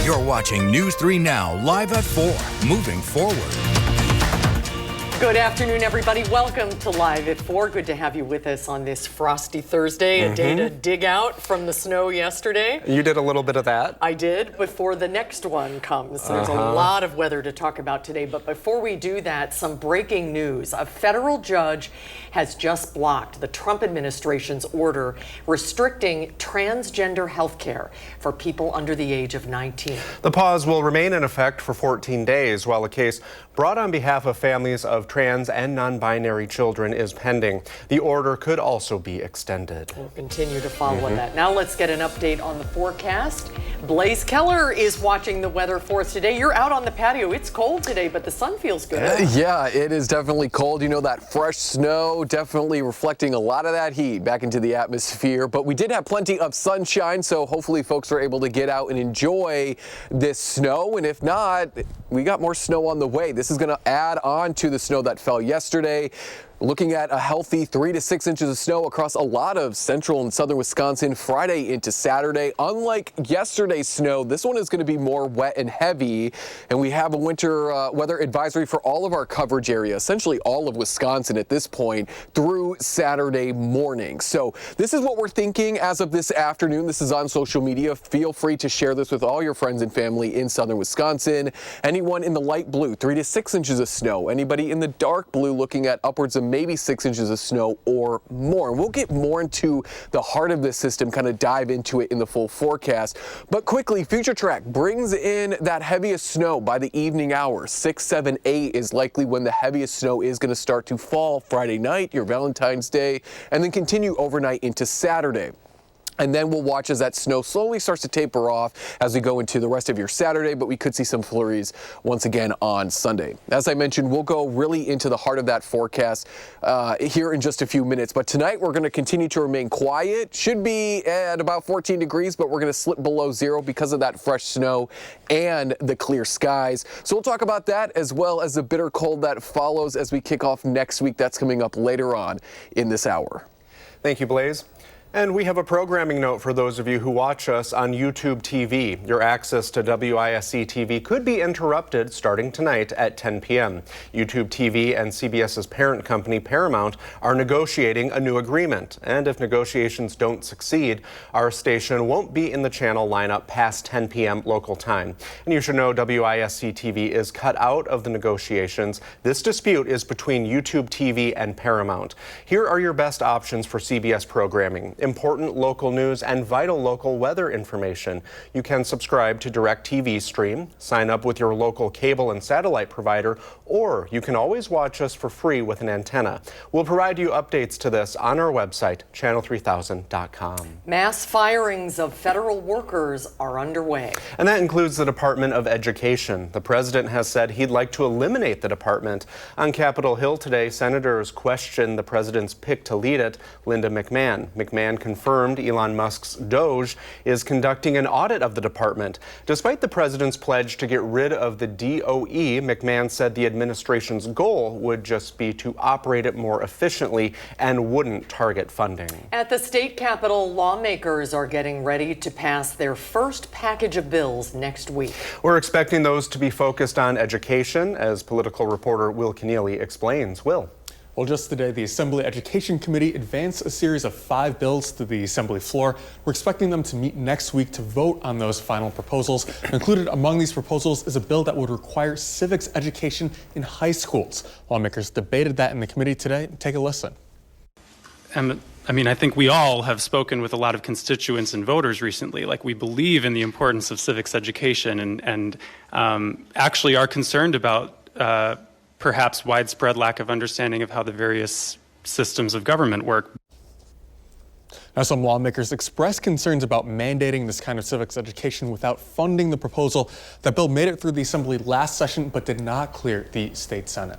You're watching News 3 Now, live at 4, moving forward. Good afternoon, everybody. Welcome to Live at 4. Good to have you with us on this frosty Thursday, a day to dig out from the snow yesterday. You did a little bit of that. I did, before the next one comes. There's a lot of weather to talk about today, but before we do that, some breaking news. A federal judge has just blocked the Trump administration's order restricting transgender health care for people under the age of 19. The pause will remain in effect for 14 days while a case brought on behalf of families of trans and non-binary children is pending. The order could also be extended. We'll continue to follow that. Now let's get an update on the forecast. Blaze Keller is watching the weather for us today. You're out on the patio. It's cold today, but the sun feels good. Yeah, it is definitely cold. You know, that fresh snow definitely reflecting a lot of that heat back into the atmosphere. But we did have plenty of sunshine, so hopefully folks are able to get out and enjoy this snow. And if not, we got more snow on the way. This is going to add on to the snow that fell yesterday. Looking at a healthy 3 to 6 inches of snow across a lot of central and southern Wisconsin Friday into Saturday. Unlike yesterday's snow, this one is going to be more wet and heavy. And we have a winter weather advisory for all of our coverage area, essentially all of Wisconsin at this point through Saturday morning. So this is what we're thinking as of this afternoon. This is on social media. Feel free to share this with all your friends and family in southern Wisconsin. Anyone in the light blue, 3 to 6 inches of snow. Anybody in the dark blue looking at upwards of maybe 6 inches of snow or more. And we'll get more into the heart of this system, kind of dive into it in the full forecast. But quickly, Future Track brings in that heaviest snow by the evening hours. 6, 7, 8 is likely when the heaviest snow is going to start to fall Friday night, your Valentine's Day, and then continue overnight into Saturday. And then we'll watch as that snow slowly starts to taper off as we go into the rest of your Saturday, but we could see some flurries once again on Sunday. As I mentioned, we'll go really into the heart of that forecast here in just a few minutes. But tonight we're going to continue to remain quiet. Should be at about 14 degrees, but we're going to slip below zero because of that fresh snow and the clear skies. So we'll talk about that as well as the bitter cold that follows as we kick off next week. That's coming up later on in this hour. Thank you, Blaze. And we have a programming note for those of you who watch us on YouTube TV. Your access to WISC-TV could be interrupted starting tonight at 10 p.m. YouTube TV and CBS's parent company, Paramount, are negotiating a new agreement. And if negotiations don't succeed, our station won't be in the channel lineup past 10 p.m. local time. And you should know WISC-TV is cut out of the negotiations. This dispute is between YouTube TV and Paramount. Here are your best options for CBS programming. Important local news and vital local weather information. You can subscribe to DirecTV Stream, sign up with your local cable and satellite provider, or you can always watch us for free with an antenna. We'll provide you updates to this on our website, channel3000.com. Mass firings of federal workers are underway. And that includes the Department of Education. The president has said he'd like to eliminate the department. On Capitol Hill today, senators questioned the president's pick to lead it, Linda McMahon. McMahon confirmed Elon Musk's Doge is conducting an audit of the department. Despite the president's pledge to get rid of the DOE, McMahon said the administration's goal would just be to operate it more efficiently and wouldn't target funding. At the state capitol, lawmakers are getting ready to pass their first package of bills next week. We're expecting those to be focused on education, as political reporter Will Keneally explains. Will. Well, just today, the Assembly Education Committee advanced a series of 5 bills to the Assembly floor. We're expecting them to meet next week to vote on those final proposals. Included among these proposals is a bill that would require civics education in high schools. Lawmakers debated that in the committee today. Take a listen. I think we all have spoken with a lot of constituents and voters recently. Like, we believe in the importance of civics education and actually are concerned about perhaps widespread lack of understanding of how the various systems of government work. Now, some lawmakers expressed concerns about mandating this kind of civics education without funding the proposal. That bill made it through the Assembly last session but did not clear the state Senate.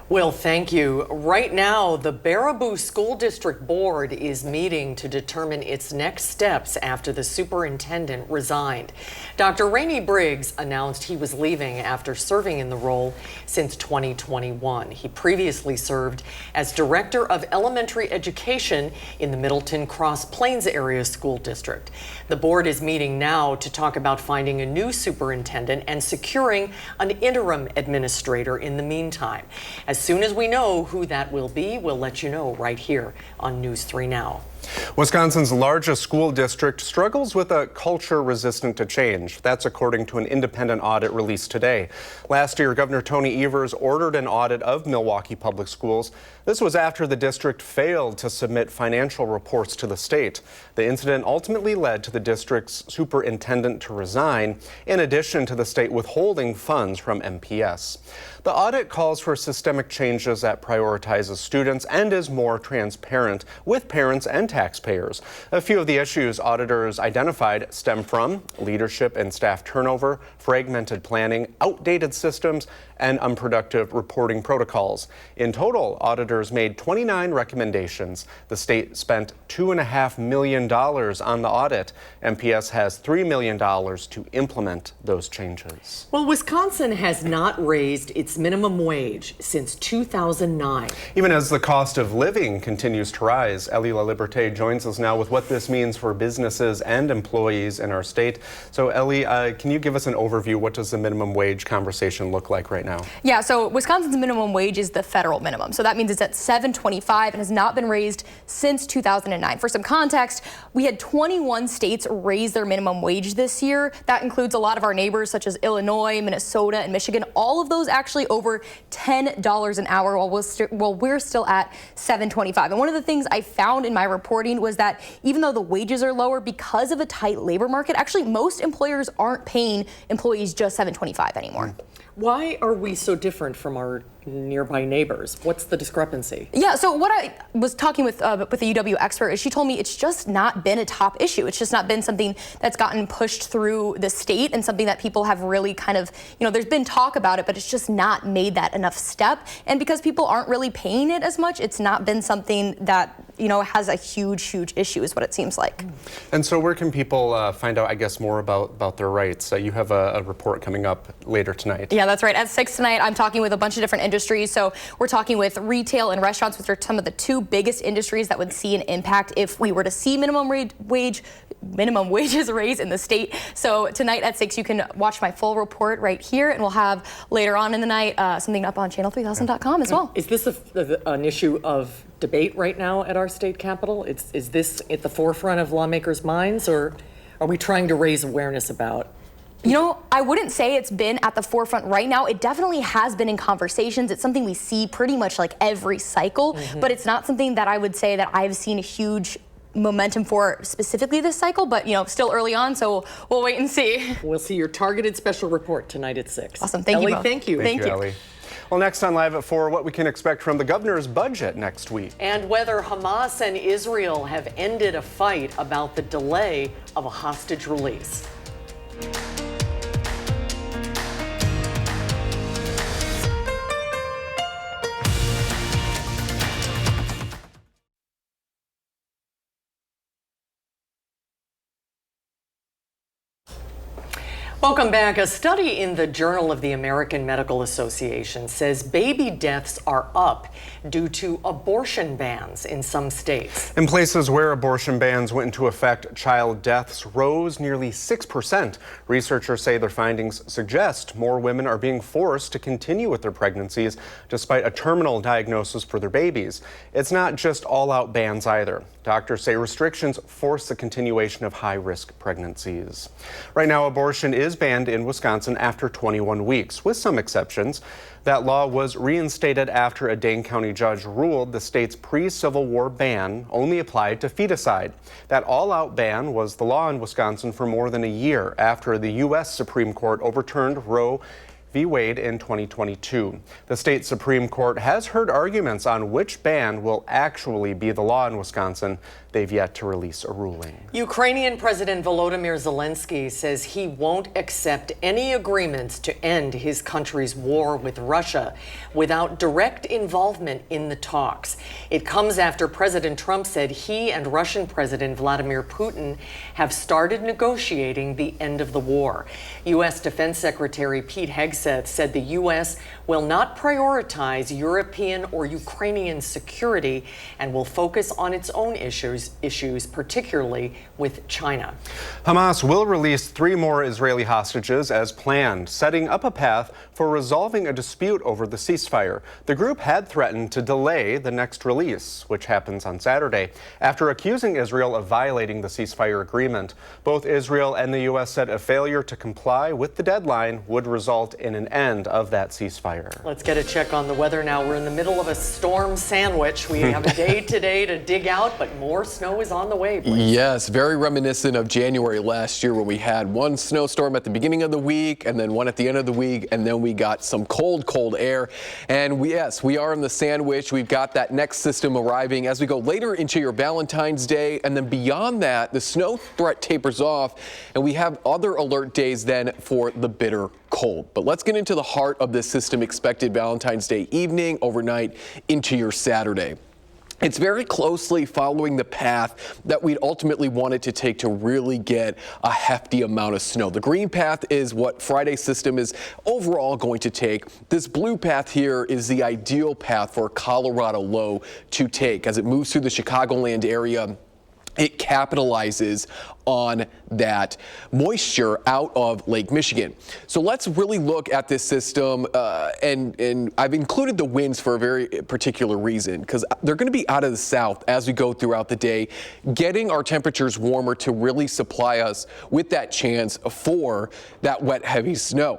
Will, thank you. Right now, the Baraboo School District Board is meeting to determine its next steps after the superintendent resigned. Dr. Rainey Briggs announced he was leaving after serving in the role since 2021. He previously served as Director of Elementary Education in the Middleton Cross Plains Area School District. The board is meeting now to talk about finding a new superintendent and securing an interim administrator in the meantime. As soon as we know who that will be, we'll let you know right here on News 3 Now. Wisconsin's largest school district struggles with a culture resistant to change. That's according to an independent audit released today. Last year, Governor Tony Evers ordered an audit of Milwaukee Public Schools. This was after the district failed to submit financial reports to the state. The incident ultimately led to the district's superintendent to resign, in addition to the state withholding funds from MPS. The audit calls for systemic changes that prioritizes students and is more transparent with parents and taxpayers. A few of the issues auditors identified stem from leadership and staff turnover, fragmented planning, outdated systems, and unproductive reporting protocols. In total, auditors made 29 recommendations. The state spent $2.5 million on the audit. MPS has $3 million to implement those changes. Well, Wisconsin has not raised its minimum wage since 2009. Even as the cost of living continues to rise, Ellie LaLiberte joins us now with what this means for businesses and employees in our state. So Ellie, can you give us an overview? What does the minimum wage conversation look like right now? Yeah, so Wisconsin's minimum wage is the federal minimum. So that means it's at $7.25 and has not been raised since 2009. For some context, we had 21 states raise their minimum wage this year. That includes a lot of our neighbors such as Illinois, Minnesota, and Michigan. All of those actually over $10 an hour while we're still at $7.25. And one of the things I found in my reporting was that even though the wages are lower because of a tight labor market, actually most employers aren't paying employees just $7.25 anymore. Why are we so different from our nearby neighbors? What's the discrepancy? Yeah, so what I was talking with the UW expert is she told me it's just not been a top issue. It's just not been something that's gotten pushed through the state and something that people have really kind of, there's been talk about it, but it's just not made that enough step. And because people aren't really paying it as much, it's not been something that, has a huge issue is what it seems like. And so where can people find out, I guess, more about their rights? You have a report coming up later tonight. Yeah, that's right. At 6 tonight, I'm talking with a bunch of different industries. So we're talking with retail and restaurants, which are some of the two biggest industries that would see an impact if we were to see minimum wages raised in the state. So tonight at 6, you can watch my full report right here, and we'll have later on in the night something up on channel3000.com as well. Is this an issue of debate right now at our state capitol? Is this at the forefront of lawmakers' minds, or are we trying to raise awareness about? I wouldn't say it's been at the forefront right now. It definitely has been in conversations. It's something we see pretty much like every cycle, but it's not something that I would say that I've seen a huge momentum for specifically this cycle, but still early on, so we'll wait and see. We'll see your targeted special report tonight at 6. Awesome. Thank you Ellie, both. thank you. Thank you, Ellie. Well, next on Live at 4, what we can expect from the governor's budget next week. And whether Hamas and Israel have ended a fight about the delay of a hostage release. Welcome back. A study in the Journal of the American Medical Association says baby deaths are up due to abortion bans in some states. In places where abortion bans went into effect, child deaths rose nearly 6%. Researchers say their findings suggest more women are being forced to continue with their pregnancies despite a terminal diagnosis for their babies. It's not just all-out bans either. Doctors say restrictions force the continuation of high-risk pregnancies. Right now, abortion is banned in Wisconsin after 21 weeks, with some exceptions. That law was reinstated after a Dane County judge ruled the state's pre-Civil War ban only applied to feticide. That all-out ban was the law in Wisconsin for more than a year after the U.S. Supreme Court overturned Roe v. Wade in 2022. The state Supreme Court has heard arguments on which ban will actually be the law in Wisconsin. They've yet to release a ruling. Ukrainian President Volodymyr Zelensky says he won't accept any agreements to end his country's war with Russia without direct involvement in the talks. It comes after President Trump said he and Russian President Vladimir Putin have started negotiating the end of the war. U.S. Defense Secretary Pete Hegseth said the U.S. will not prioritize European or Ukrainian security and will focus on its own issues, particularly with China. Hamas will release 3 more Israeli hostages as planned, setting up a path for resolving a dispute over the ceasefire. The group had threatened to delay the next release, which happens on Saturday, after accusing Israel of violating the ceasefire agreement. Both Israel and the U.S. said a failure to comply with the deadline would result in an end of that ceasefire. Let's get a check on the weather now. We're in the middle of a storm sandwich. We have a day today to dig out, but more snow is on the way. Please. Yes, very reminiscent of January last year when we had one snowstorm at the beginning of the week and then one at the end of the week, and then we got some cold air. And we are in the sandwich. We've got that next system arriving as we go later into your Valentine's Day, and then beyond that, the snow threat tapers off, and we have other alert days then for the bitter cold. But let's get into the heart of this system expected Valentine's Day evening, overnight, into your Saturday. It's very closely following the path that we'd ultimately want it to take to really get a hefty amount of snow. The green path is what Friday's system is overall going to take. This blue path here is the ideal path for a Colorado low to take. As it moves through the Chicagoland area, it capitalizes on that moisture out of Lake Michigan. So let's really look at this system, and I've included the winds for a very particular reason, because they're going to be out of the south as we go throughout the day, getting our temperatures warmer to really supply us with that chance for that wet, heavy snow.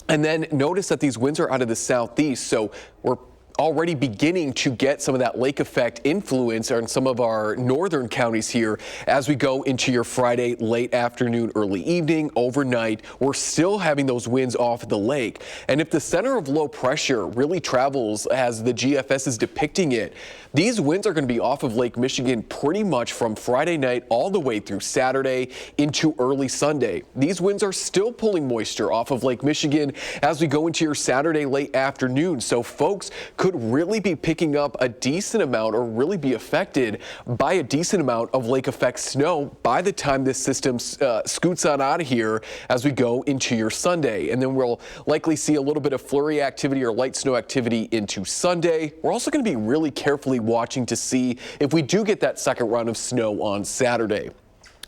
And then notice that these winds are out of the southeast, so we're already beginning to get some of that lake effect influence on some of our northern counties here as we go into your Friday late afternoon, early evening, overnight. We're still having those winds off the lake. And if the center of low pressure really travels as the GFS is depicting it, these winds are going to be off of Lake Michigan pretty much from Friday night all the way through Saturday into early Sunday. These winds are still pulling moisture off of Lake Michigan as we go into your Saturday late afternoon. So folks could really be picking up a decent amount or really be affected by a decent amount of lake effect snow by the time this system scoots on out of here as we go into your Sunday. And then we'll likely see a little bit of flurry activity or light snow activity into Sunday. We're also going to be really carefully watching to see if we do get that second round of snow on Saturday.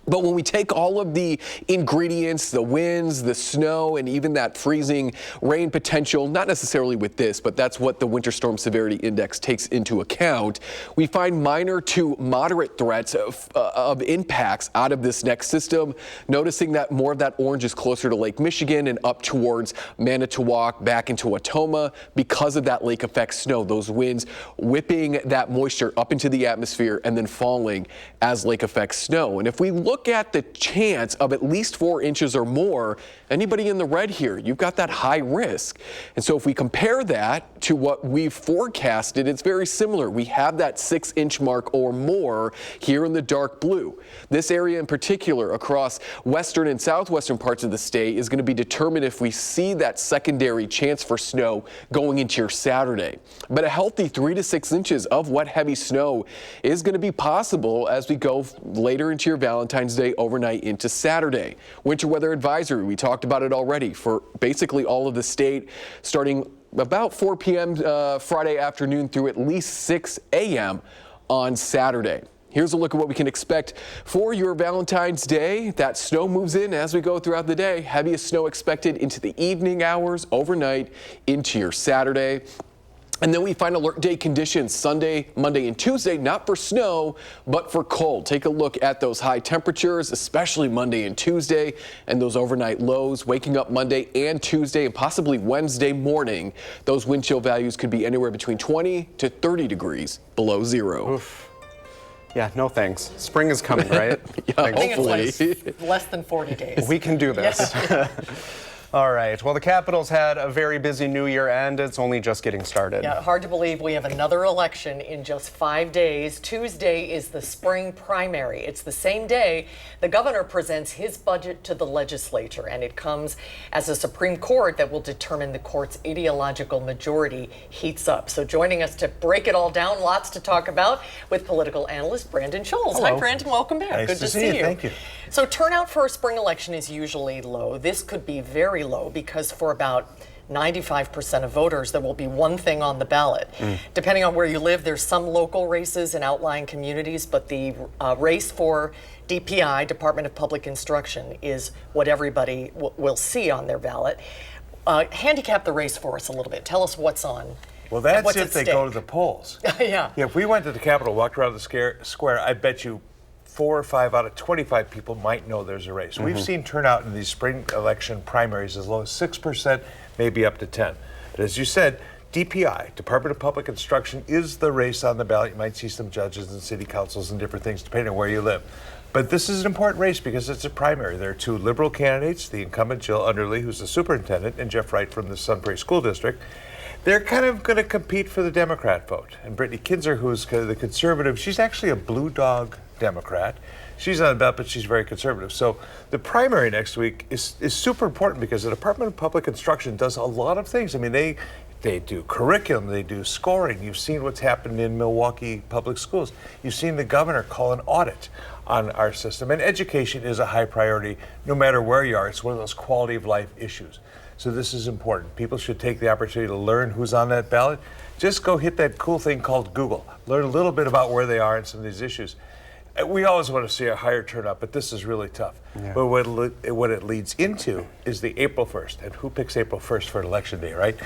But when we take all of the ingredients, the winds, the snow, and even that freezing rain potential, not necessarily with this, but that's what the Winter Storm Severity Index takes into account, we find minor to moderate threats of impacts out of this next system, noticing that more of that orange is closer to Lake Michigan and up towards Manitowoc, back into Watoma, because of that lake effect snow, those winds whipping that moisture up into the atmosphere and then falling as lake effect snow. And if we look at the chance of at least 4 inches or more, anybody in the red here, you've got that high risk. And so if we compare that to what we've forecasted, it's very similar. We have that 6-inch mark or more here in the dark blue. This area in particular across western and southwestern parts of the state is going to be determined if we see that secondary chance for snow going into your Saturday. But a healthy 3 to 6 inches of wet, heavy snow is going to be possible as we go later into your Valentine's Day overnight into Saturday. Winter weather advisory, we talked about it already, for basically all of the state starting about 4 p.m. Friday afternoon through at least 6 a.m. on Saturday. Here's a look at what we can expect for your Valentine's Day. That snow moves in as we go throughout the day. Heaviest snow expected into the evening hours, overnight into your Saturday. And then we find alert day conditions Sunday, Monday, and Tuesday, not for snow, but for cold. Take a look at those high temperatures, especially Monday and Tuesday, and those overnight lows. Waking up Monday and Tuesday, and possibly Wednesday morning, those wind chill values could be anywhere between 20 to 30 degrees below zero. Oof. Yeah, no thanks. Spring is coming, right? Yeah, I think hopefully. it's less than 40 days. We can do this. All right. Well, the Capitol's had a very busy new year, and it's only just getting started. Yeah, hard to believe we have another election in just 5 days. Tuesday is the spring primary. It's the same day the governor presents his budget to the legislature, and it comes as a Supreme Court that will determine the court's ideological majority heats up. So joining us to break it all down, lots to talk about with political analyst Brandon Scholes. Hello. Hi, Brandon. Welcome back. Nice Good to to see see you. you. Thank you. So turnout for a spring election is usually low. This could be very low because for about 95% of voters, there will be one thing on the ballot. Depending on where you live, there's some local races in outlying communities, but the race for DPI, Department of Public Instruction, is what everybody will see on their ballot. Handicap the race for us a little bit. Tell us what's on. Well, that's what's if at they stake. go to the polls. Yeah. If we went to the Capitol, walked around the square, I bet you 4 or 5 out of 25 people might know there's a race. We've seen turnout in these spring election primaries as low as 6%, maybe up to 10%. But as you said, DPI, Department of Public Instruction, is the race on the ballot. You might see some judges and city councils and different things depending on where you live. But this is an important race because it's a primary. There are 2 liberal candidates, the incumbent Jill Underly, who's the superintendent, and Jeff Wright from the Sun Prairie School District. They're kind of going to compete for the Democrat vote. And Brittany Kinzer, who's the conservative, she's actually a blue dog Democrat. She's on the ballot, but she's very conservative. So the primary next week is super important because the Department of Public Instruction does a lot of things. I mean, they do curriculum, they do scoring. You've seen what's happened in Milwaukee public schools. You've seen the governor call an audit on our system. And education is a high priority no matter where you are. It's one of those quality of life issues. So this is important. People should take the opportunity to learn who's on that ballot. Just go hit that cool thing called Google. Learn a little bit about where they are in some of these issues. We always want to see a higher turnout, but this is really tough. Yeah. But what it leads into is the April 1st. And who picks April 1st for election day, right?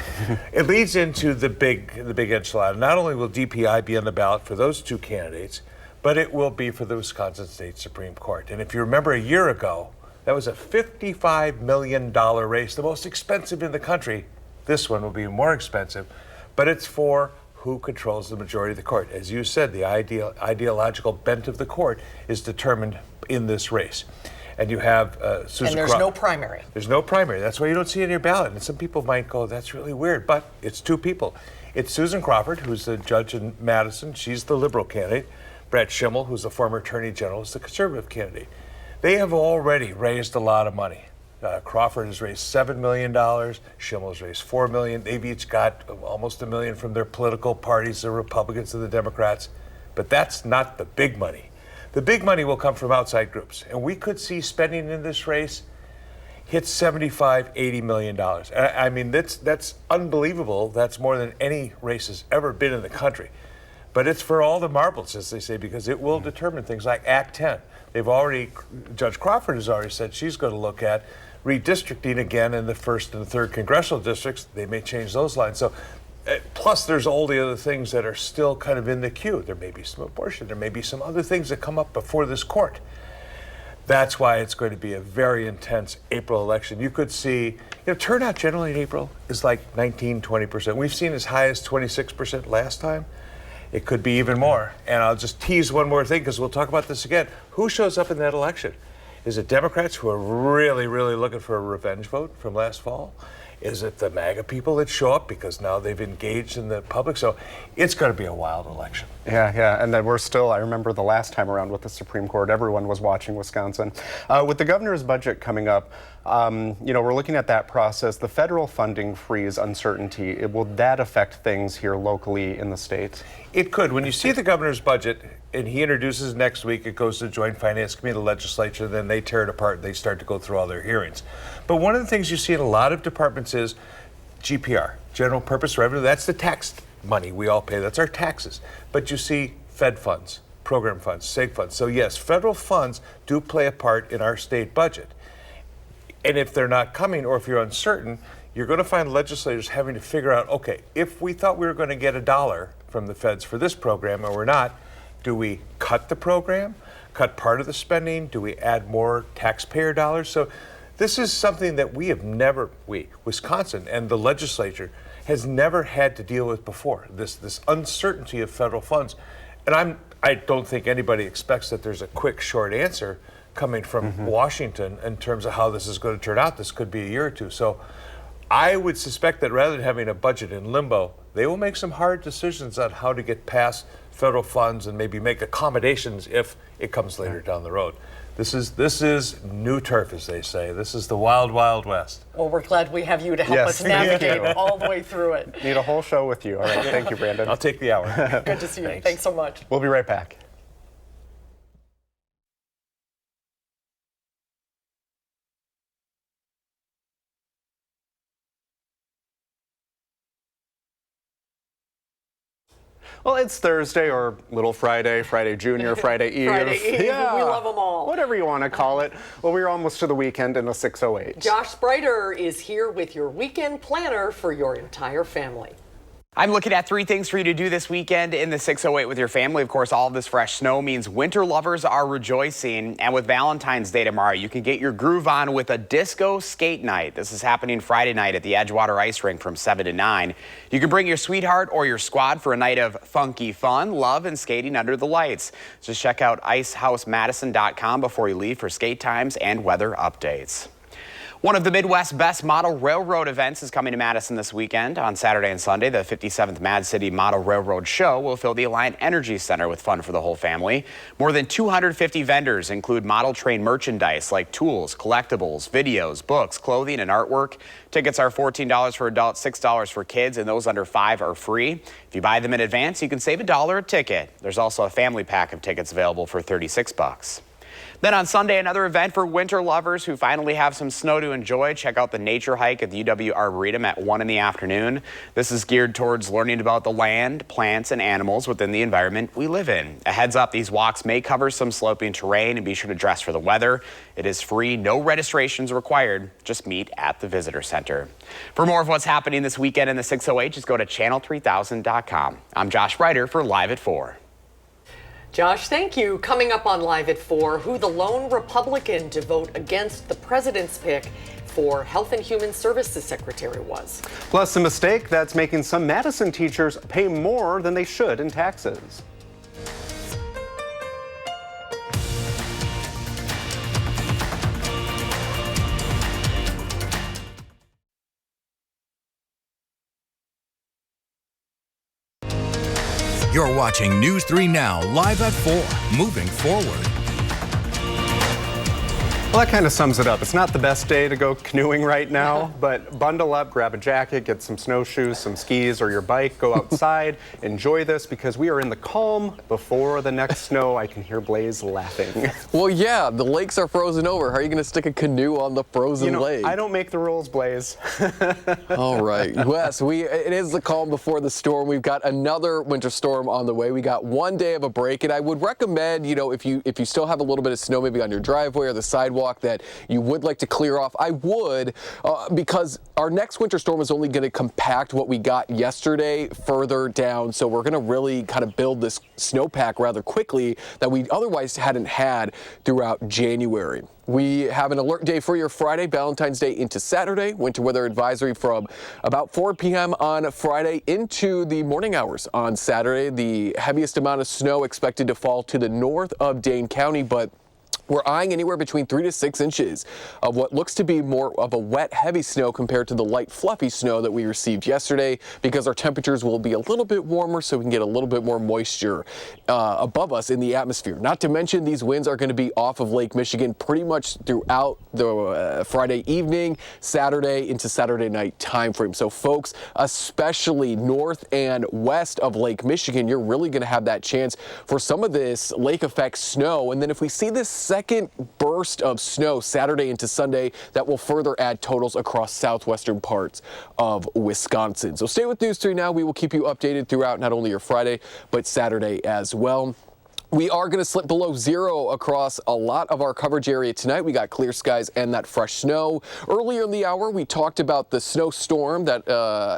It leads into the big enchilada. Not only will DPI be on the ballot for those 2 candidates, but it will be for the Wisconsin State Supreme Court. And if you remember a year ago, that was a $55 million race, the most expensive in the country. This one will be more expensive, but it's for who controls the majority of the court. As you said, the ideological bent of the court is determined in this race. And you have Susan And there's no primary. There's no primary. That's why you don't see it in your ballot. And some people might go, that's really weird, but it's 2 people. It's Susan Crawford, who's the judge in Madison. She's the liberal candidate. Brad Schimmel, who's the former attorney general, is the conservative candidate. They have already raised a lot of money. Crawford has raised $7 million. Schimmel has raised $4 million. They've each got almost $1 million from their political parties, the Republicans and the Democrats. But that's not the big money. The big money will come from outside groups. And we could see spending in this race hit $75, $80 million. I mean, that's unbelievable. That's more than any race has ever been in the country. But it's for all the marbles, as they say, because it will determine things like Act 10. Judge Crawford has already said she's going to look at redistricting again in the 1st and 3rd congressional districts. They may change those lines. So, plus there's all the other things that are still kind of in the queue. There may be some abortion. There may be some other things that come up before this court. That's why it's going to be a very intense April election. You could see, turnout generally in April is like 19, 20%. We've seen as high as 26% last time. It could be even more. And I'll just tease one more thing because we'll talk about this again. Who shows up in that election? Is it Democrats who are really, really looking for a revenge vote from last fall? Is it the MAGA people that show up because now they've engaged in the public? So it's going to be a wild election. Yeah. And then I remember the last time around with the Supreme Court, everyone was watching Wisconsin. With the governor's budget coming up, we're looking at that process. The federal funding freeze uncertainty, will that affect things here locally in the state? It could. When you see the governor's budget, and he introduces next week, it goes to the Joint Finance Committee, the legislature, then they tear it apart and they start to go through all their hearings. But one of the things you see in a lot of departments is GPR, general purpose revenue. That's the tax money we all pay. That's our taxes. But you see Fed funds, program funds, SEG funds. So yes, federal funds do play a part in our state budget. And if they're not coming, or if you're uncertain, you're going to find legislators having to figure out, okay, if we thought we were going to get $1 from the feds for this program and we're not, do we cut the program, cut part of the spending? Do we add more taxpayer dollars? So this is something that Wisconsin and the legislature has never had to deal with before, this uncertainty of federal funds. And I don't think anybody expects that there's a quick, short answer, coming from Washington in terms of how this is going to turn out. This could be a year or two. So I would suspect that rather than having a budget in limbo, they will make some hard decisions on how to get past federal funds and maybe make accommodations if it comes later down the road. This is new turf, as they say. This is the wild, wild west. Well, we're glad we have you to help us navigate all the way through it. Need a whole show with you. All right, thank you, Brandon. I'll take the hour. Good to see you. Thanks so much. We'll be right back. Well, it's Thursday or Little Friday, Friday Junior, Friday Eve. Friday Eve. Yeah. We love them all. Whatever you want to call it. Well, we're almost to the weekend in a 608. Josh Spreiter is here with your weekend planner for your entire family. I'm looking at 3 things for you to do this weekend in the 608 with your family. Of course, all of this fresh snow means winter lovers are rejoicing. And with Valentine's Day tomorrow, you can get your groove on with a disco skate night. This is happening Friday night at the Edgewater Ice Rink from 7 to 9. You can bring your sweetheart or your squad for a night of funky fun, love, and skating under the lights. Just check out icehousemadison.com before you leave for skate times and weather updates. One of the Midwest's best model railroad events is coming to Madison this weekend. On Saturday and Sunday, the 57th Mad City Model Railroad Show will fill the Alliant Energy Center with fun for the whole family. More than 250 vendors include model train merchandise like tools, collectibles, videos, books, clothing, and artwork. Tickets are $14 for adults, $6 for kids, and those under 5 are free. If you buy them in advance, you can save $1 a ticket. There's also a family pack of tickets available for $36. Then on Sunday, another event for winter lovers who finally have some snow to enjoy. Check out the nature hike at the UW Arboretum at 1 in the afternoon. This is geared towards learning about the land, plants, and animals within the environment we live in. A heads up, these walks may cover some sloping terrain, and be sure to dress for the weather. It is free, no registrations required. Just meet at the visitor center. For more of what's happening this weekend in the 608, just go to channel3000.com. I'm Josh Spreiter for Live at 4. Josh, thank you. Coming up on Live at 4, who the lone Republican to vote against the president's pick for Health and Human Services Secretary was. Plus, a mistake that's making some Madison teachers pay more than they should in taxes. You're watching News 3 Now, live at 4, moving forward. Well, that kind of sums it up. It's not the best day to go canoeing right now, but bundle up, grab a jacket, get some snowshoes, some skis, or your bike, go outside, enjoy this, because we are in the calm before the next snow. I can hear Blaze laughing. Well, yeah, the lakes are frozen over. How are you going to stick a canoe on the frozen lake? I don't make the rules, Blaze. All right. Wes, it is the calm before the storm. We've got another winter storm on the way. We got 1 day of a break, and I would recommend, if you still have a little bit of snow maybe on your driveway or the sidewalk that you would like to clear off, I would, because our next winter storm is only going to compact what we got yesterday further down. So we're going to really kind of build this snowpack rather quickly that we otherwise hadn't had throughout January. We have an alert day for your Friday, Valentine's Day into Saturday. Winter weather advisory from about 4 p.m. on Friday into the morning hours on Saturday. The heaviest amount of snow expected to fall to the north of Dane County, but we're eyeing anywhere between 3 to 6 inches of what looks to be more of a wet, heavy snow compared to the light, fluffy snow that we received yesterday, because our temperatures will be a little bit warmer, so we can get a little bit more moisture above us in the atmosphere. Not to mention, these winds are going to be off of Lake Michigan pretty much throughout the Friday evening, Saturday into Saturday night time frame. So folks, especially north and west of Lake Michigan, you're really going to have that chance for some of this lake effect snow. And then if we see this second burst of snow Saturday into Sunday, that will further add totals across southwestern parts of Wisconsin. So stay with News 3 Now. We will keep you updated throughout not only your Friday, but Saturday as well. We are going to slip below 0 across a lot of our coverage area tonight. We got clear skies and that fresh snow. Earlier in the hour, we talked about the snowstorm that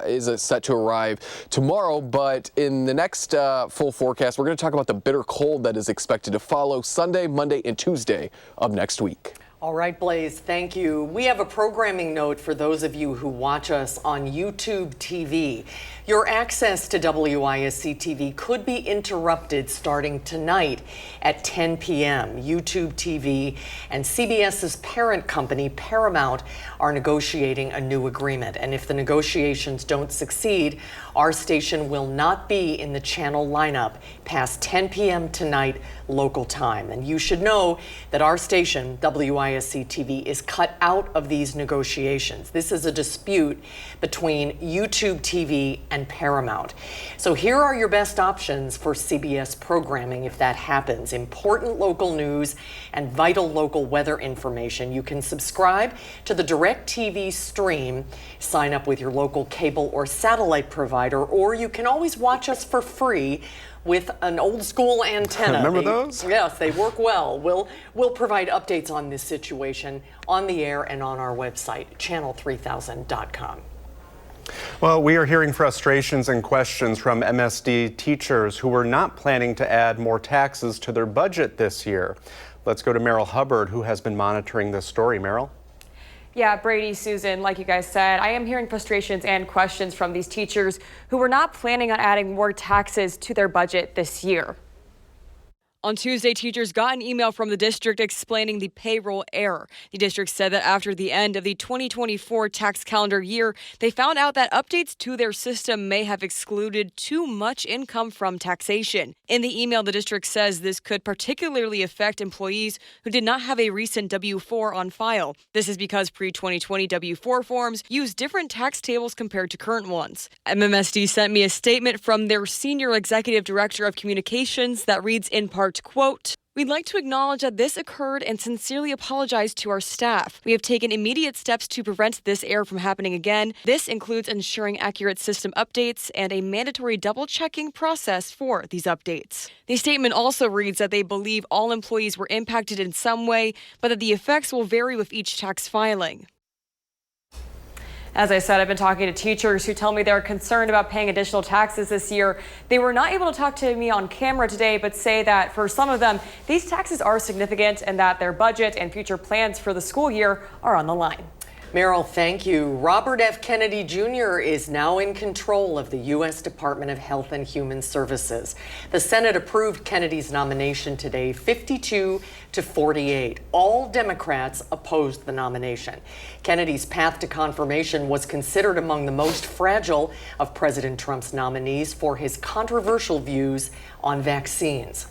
is set to arrive tomorrow. But in the next full forecast, we're going to talk about the bitter cold that is expected to follow Sunday, Monday, and Tuesday of next week. All right, Blaze, thank you. We have a programming note for those of you who watch us on YouTube TV. Your access to WISC-TV could be interrupted starting tonight at 10 p.m. YouTube TV and CBS's parent company, Paramount, are negotiating a new agreement. And if the negotiations don't succeed, our station will not be in the channel lineup past 10 p.m. tonight local time. And you should know that our station, WISC-TV, is cut out of these negotiations. This is a dispute between YouTube TV and Paramount. So here are your best options for CBS programming if that happens. Important local news and vital local weather information. You can subscribe to the DirecTV stream, sign up with your local cable or satellite provider, or you can always watch us for free with an old school antenna. Remember those? Yes, they work well. We'll provide updates on this situation on the air and on our website, channel3000.com. Well, we are hearing frustrations and questions from MSD teachers who were not planning to add more taxes to their budget this year. Let's go to Meryl Hubbard, who has been monitoring this story. Meryl? Yeah, Brady, Susan, like you guys said, I am hearing frustrations and questions from these teachers who were not planning on adding more taxes to their budget this year. On Tuesday, teachers got an email from the district explaining the payroll error. The district said that after the end of the 2024 tax calendar year, they found out that updates to their system may have excluded too much income from taxation. In the email, the district says this could particularly affect employees who did not have a recent W-4 on file. This is because pre-2020 W-4 forms use different tax tables compared to current ones. MMSD sent me a statement from their senior executive director of communications that reads in part, quote, "We'd like to acknowledge that this occurred and sincerely apologize to our staff. We have taken immediate steps to prevent this error from happening again. This includes ensuring accurate system updates and a mandatory double-checking process for these updates." The statement also reads that they believe all employees were impacted in some way, but that the effects will vary with each tax filing. As I said, I've been talking to teachers who tell me they're concerned about paying additional taxes this year. They were not able to talk to me on camera today, but say that for some of them, these taxes are significant and that their budget and future plans for the school year are on the line. Meryl, thank you. Robert F. Kennedy Jr. is now in control of the U.S. Department of Health and Human Services. The Senate approved Kennedy's nomination today, 52-48. All Democrats opposed the nomination. Kennedy's path to confirmation was considered among the most fragile of President Trump's nominees for his controversial views on vaccines.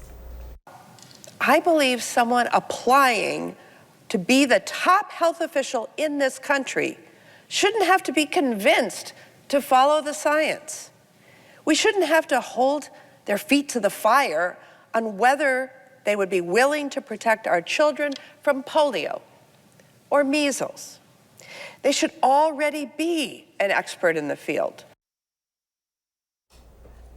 I believe someone applying to be the top health official in this country shouldn't have to be convinced to follow the science. We shouldn't have to hold their feet to the fire on whether they would be willing to protect our children from polio or measles. They should already be an expert in the field.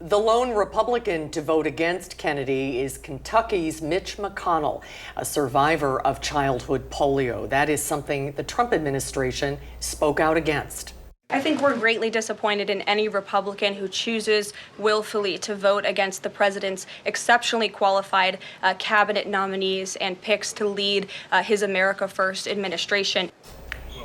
The lone Republican to vote against Kennedy is Kentucky's Mitch McConnell, a survivor of childhood polio. That is something the Trump administration spoke out against. I think we're greatly disappointed in any Republican who chooses willfully to vote against the president's exceptionally qualified cabinet nominees and picks to lead his America First administration.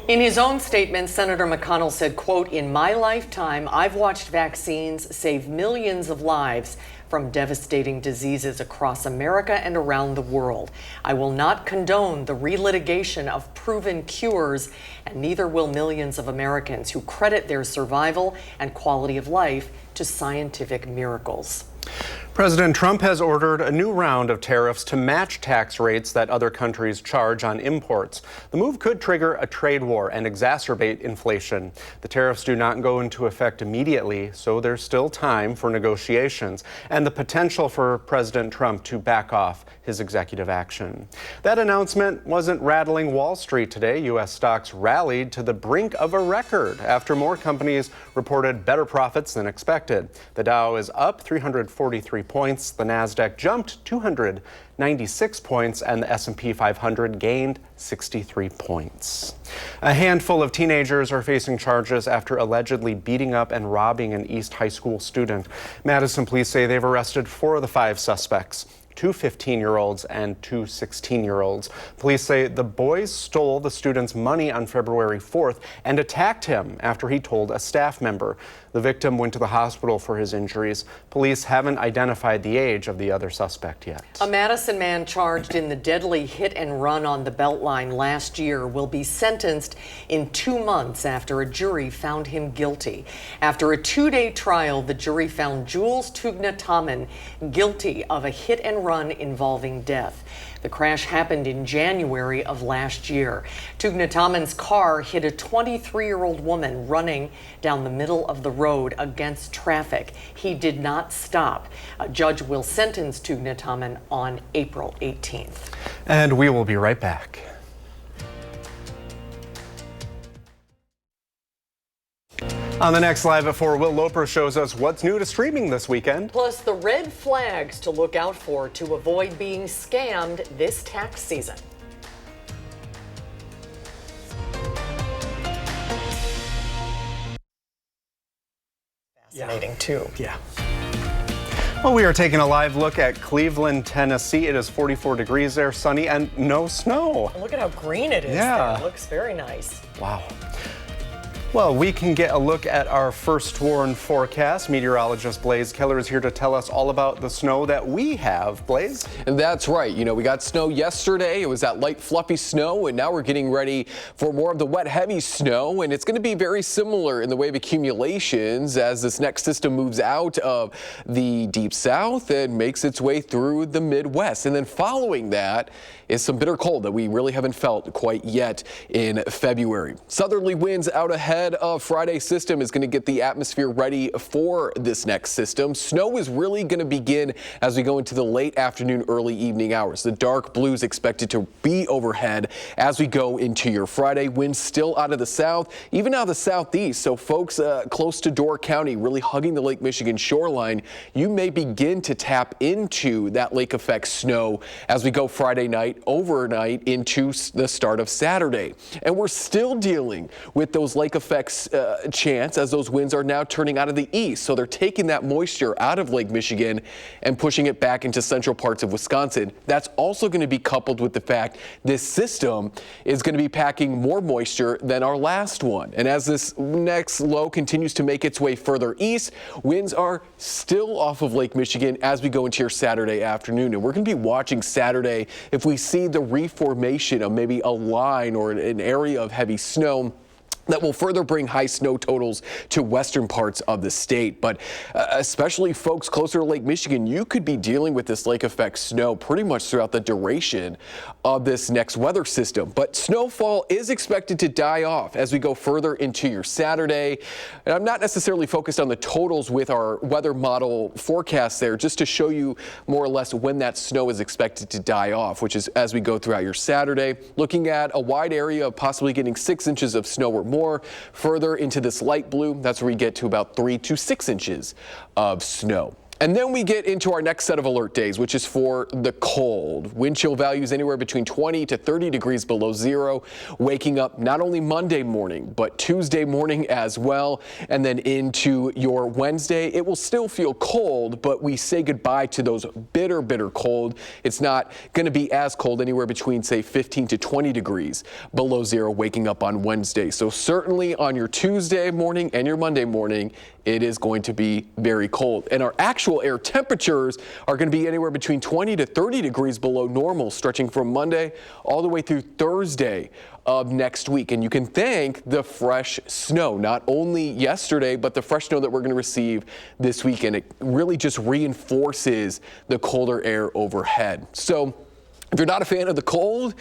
In his own statement, Senator McConnell said, quote, "In my lifetime, I've watched vaccines save millions of lives from devastating diseases across America and around the world. I will not condone the relitigation of proven cures, and neither will millions of Americans who credit their survival and quality of life to scientific miracles." President Trump has ordered a new round of tariffs to match tax rates that other countries charge on imports. The move could trigger a trade war and exacerbate inflation. The tariffs do not go into effect immediately, so there's still time for negotiations and the potential for President Trump to back off his executive action. That announcement wasn't rattling Wall Street today. U.S. stocks rallied to the brink of a record after more companies reported better profits than expected. The Dow is up 343 points, the Nasdaq jumped 296 points, and the S&P 500 gained 63 points. A handful of teenagers are facing charges after allegedly beating up and robbing an East High School student. Madison police say they've arrested 4 of the 5 suspects. 2 15-year-olds and 2 16-year-olds. Police say the boys stole the student's money on February 4th and attacked him after he told a staff member. The victim went to the hospital for his injuries. Police haven't identified the age of the other suspect yet. A Madison man charged in the deadly hit and run on the Beltline last year will be sentenced in 2 months after a jury found him guilty. After a 2-day trial, the jury found Jules Tugnataman guilty of a hit and run involving death. The crash happened in January of last year. Tugnataman's car hit a 23-year-old woman running down the middle of the road against traffic. He did not stop. A judge will sentence Tugnataman on April 18th. And we will be right back. On the next Live at 4, Will Loper shows us what's new to streaming this weekend. Plus the red flags to look out for to avoid being scammed this tax season. Fascinating too. Yeah. Well, we are taking a live look at Cleveland, Tennessee. It is 44 degrees there, sunny, and no snow. Look at how green it is. Yeah. There. It looks very nice. Wow. Well, we can get a look at our first warn forecast. Meteorologist Blaze Keller is here to tell us all about the snow that we have. Blaze? And that's right. You know, we got snow yesterday. It was that light, fluffy snow, and now we're getting ready for more of the wet, heavy snow. And it's going to be very similar in the way of accumulations as this next system moves out of the deep south and makes its way through the Midwest. And then following that is some bitter cold that we really haven't felt quite yet in February. Southerly winds out ahead of Friday's system is going to get the atmosphere ready for this next system. Snow is really going to begin as we go into the late afternoon, early evening hours. The dark blue is expected to be overhead as we go into your Friday. Winds still out of the south, even out of the southeast. So folks close to Door County, really hugging the Lake Michigan shoreline, you may begin to tap into that lake effect snow as we go Friday night, overnight into the start of Saturday. And we're still dealing with those lake effects chance as those winds are now turning out of the east. So they're taking that moisture out of Lake Michigan and pushing it back into central parts of Wisconsin. That's also going to be coupled with the fact this system is going to be packing more moisture than our last one. And as this next low continues to make its way further east, winds are still off of Lake Michigan as we go into your Saturday afternoon. And we're going to be watching Saturday if we see the reformation of maybe a line or an area of heavy snow that will further bring high snow totals to western parts of the state. But especially folks closer to Lake Michigan, you could be dealing with this lake effect snow pretty much throughout the duration of this next weather system. But snowfall is expected to die off as we go further into your Saturday. And I'm not necessarily focused on the totals with our weather model forecast there, just to show you more or less when that snow is expected to die off, which is as we go throughout your Saturday. Looking at a wide area of possibly getting 6 inches of snow or more. Further into this light blue, that's where we get to about 3 to 6 inches of snow. And then we get into our next set of alert days, which is for the cold. Wind chill values anywhere between 20 to 30 degrees below zero, waking up not only Monday morning, but Tuesday morning as well. And then into your Wednesday, it will still feel cold, but we say goodbye to those bitter, bitter cold. It's not going to be as cold, anywhere between, say, 15 to 20 degrees below zero, waking up on Wednesday. So certainly on your Tuesday morning and your Monday morning, it is going to be very cold. And our actual air temperatures are going to be anywhere between 20 to 30 degrees below normal, stretching from Monday all the way through Thursday of next week. And you can thank the fresh snow, not only yesterday, but the fresh snow that we're going to receive this weekend. It really just reinforces the colder air overhead. So if you're not a fan of the cold,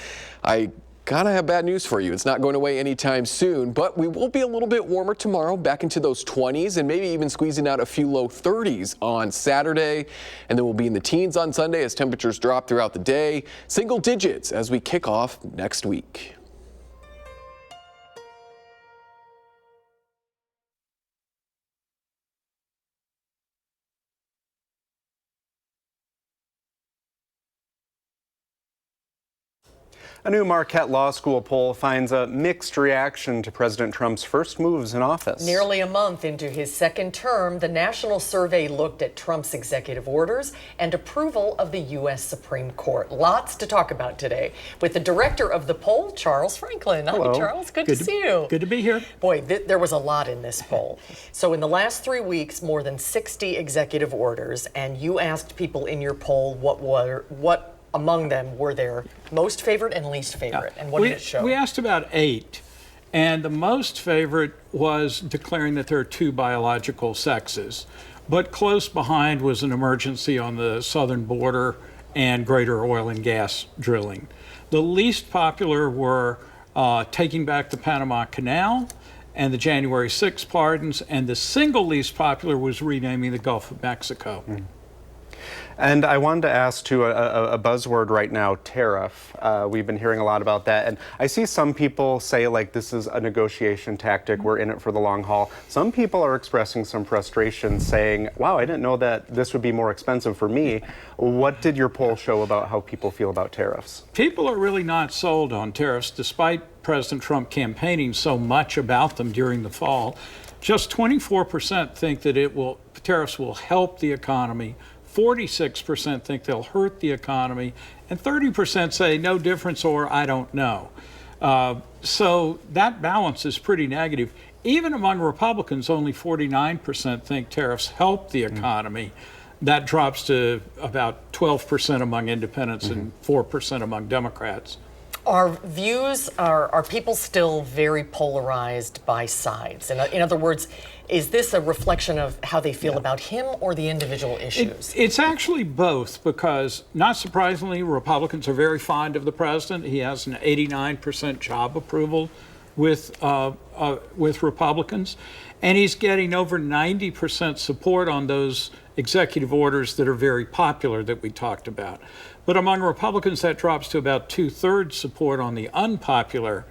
I kind of have bad news for you. It's not going away anytime soon, but we will be a little bit warmer tomorrow, back into those 20s and maybe even squeezing out a few low 30s on Saturday. And then we'll be in the teens on Sunday as temperatures drop throughout the day, single digits as we kick off next week. A new Marquette Law School poll finds a mixed reaction to President Trump's first moves in office. Nearly a month into his second term, the national survey looked at Trump's executive orders and approval of the U.S. Supreme Court. Lots to talk about today with the director of the poll, Charles Franklin. Hello. Hi, Charles. Good to see you. Good to be here. Boy, there was a lot in this poll. So in the last 3 weeks, more than 60 executive orders, and you asked people in your poll what among them were their most favorite and least favorite, and what did it show? We asked about 8, and the most favorite was declaring that there are 2 biological sexes, but close behind was an emergency on the southern border and greater oil and gas drilling. The least popular were taking back the Panama Canal and the January 6 pardons, and the single least popular was renaming the Gulf of Mexico. And I wanted to ask, too, a buzzword right now, tariff. We've been hearing a lot about that. And I see some people say, like, this is a negotiation tactic. We're in it for the long haul. Some people are expressing some frustration, saying, wow, I didn't know that this would be more expensive for me. What did your poll show about how people feel about tariffs? People are really not sold on tariffs, despite President Trump campaigning so much about them during the fall. Just 24% think that tariffs will help the economy. 46% think they'll hurt the economy, and 30% say no difference or I don't know. So that balance is pretty negative. Even among Republicans, only 49% think tariffs help the economy. That drops to about 12% among independents and 4% among Democrats. Are people still very polarized by sides? In other words, is this a reflection of how they feel about him or the individual issues? It's actually both, because not surprisingly, Republicans are very fond of the president. He has an 89% job approval with Republicans, and he's getting over 90% support on those executive orders that are very popular that we talked about. But among Republicans, that drops to about 2/3 support on the unpopular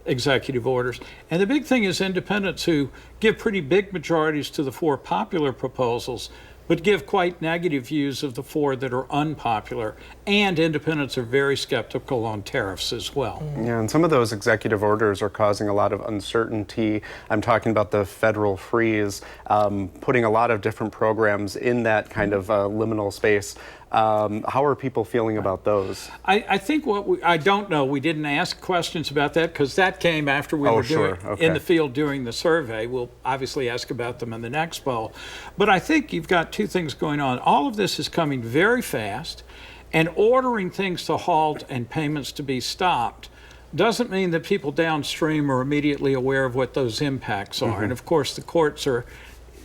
executive orders. And the big thing is independents, who give pretty big majorities to the 4 popular proposals, but give quite negative views of the 4 that are unpopular. And independents are very skeptical on tariffs as well. Yeah, and some of those executive orders are causing a lot of uncertainty. I'm talking about the federal freeze, putting a lot of different programs in that kind of liminal space. How are people feeling about those? I think I don't know. We didn't ask questions about that because that came after we were in the field doing the survey. We'll obviously ask about them in the next poll. But I think you've got 2 things going on. All of this is coming very fast, and ordering things to halt and payments to be stopped doesn't mean that people downstream are immediately aware of what those impacts are. And of course, the courts are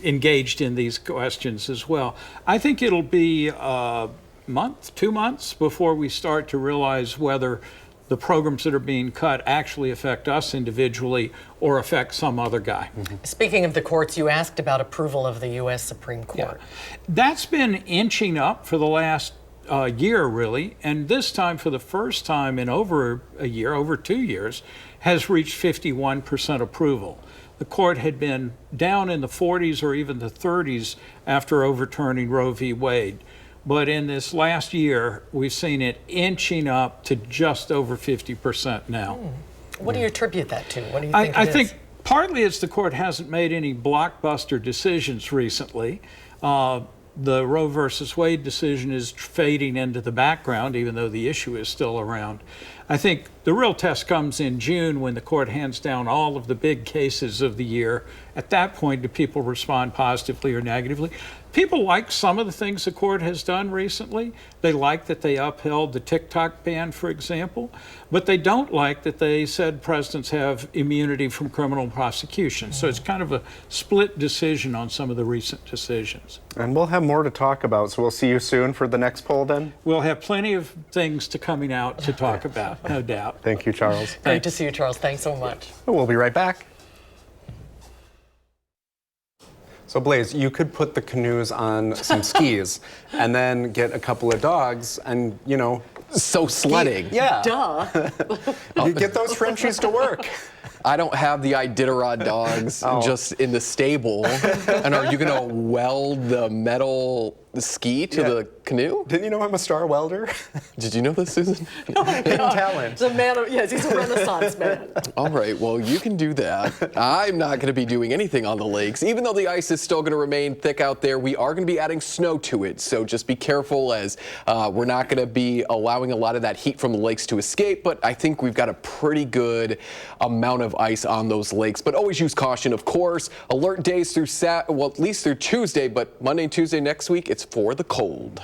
engaged in these questions as well. I think it'll be a month, 2 months before we start to realize whether the programs that are being cut actually affect us individually or affect some other guy. Speaking of the courts, you asked about approval of the U.S. Supreme Court. Yeah. That's been inching up for the last year, really, and this time, for the first time in over a year, over 2 years, has reached 51% approval. The court had been down in the 40s or even the 30s after overturning Roe v. Wade. But in this last year, we've seen it inching up to just over 50% now. What do you attribute that to? What do you think I think partly it's the court hasn't made any blockbuster decisions recently. The Roe versus Wade decision is fading into the background, even though the issue is still around. I think the real test comes in June, when the court hands down all of the big cases of the year. At that point, do people respond positively or negatively? People like some of the things the court has done recently. They like that they upheld the TikTok ban, for example, but they don't like that they said presidents have immunity from criminal prosecution. So it's kind of a split decision on some of the recent decisions. And we'll have more to talk about, so we'll see you soon for the next poll then? We'll have plenty of things coming out to talk about, no doubt. Thank you, Charles. Great to see you, Charles. Thanks so much. We'll be right back. So Blaze, you could put the canoes on some skis and then get a couple of dogs and, you know... So sledding. Yeah. Duh. You get those Frenchies to work. I don't have the Iditarod dogs just in the stable. And are you going to weld the metal ski to the canoe? Didn't you know I'm a star welder? Did you know this, Susan? Oh my God. Talent. The man of, yes, he's a Renaissance man. All right, well, you can do that. I'm not going to be doing anything on the lakes. Even though the ice is still going to remain thick out there, we are going to be adding snow to it. So just be careful, as we're not going to be allowing a lot of that heat from the lakes to escape. But I think we've got a pretty good amount of ice on those lakes. But always use caution, of course. Alert days through well, at least through Tuesday, but Monday and Tuesday next week, it's for the cold.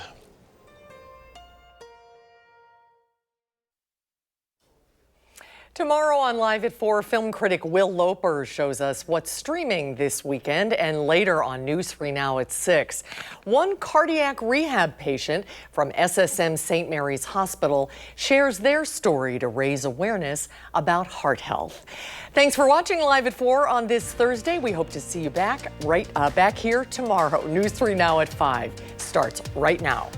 Tomorrow on Live at 4, film critic Will Loper shows us what's streaming this weekend, and later on News 3 Now at 6. One cardiac rehab patient from SSM St. Mary's Hospital shares their story to raise awareness about heart health. Thanks for watching Live at 4 on this Thursday. We hope to see you back here tomorrow. News 3 Now at 5 starts right now.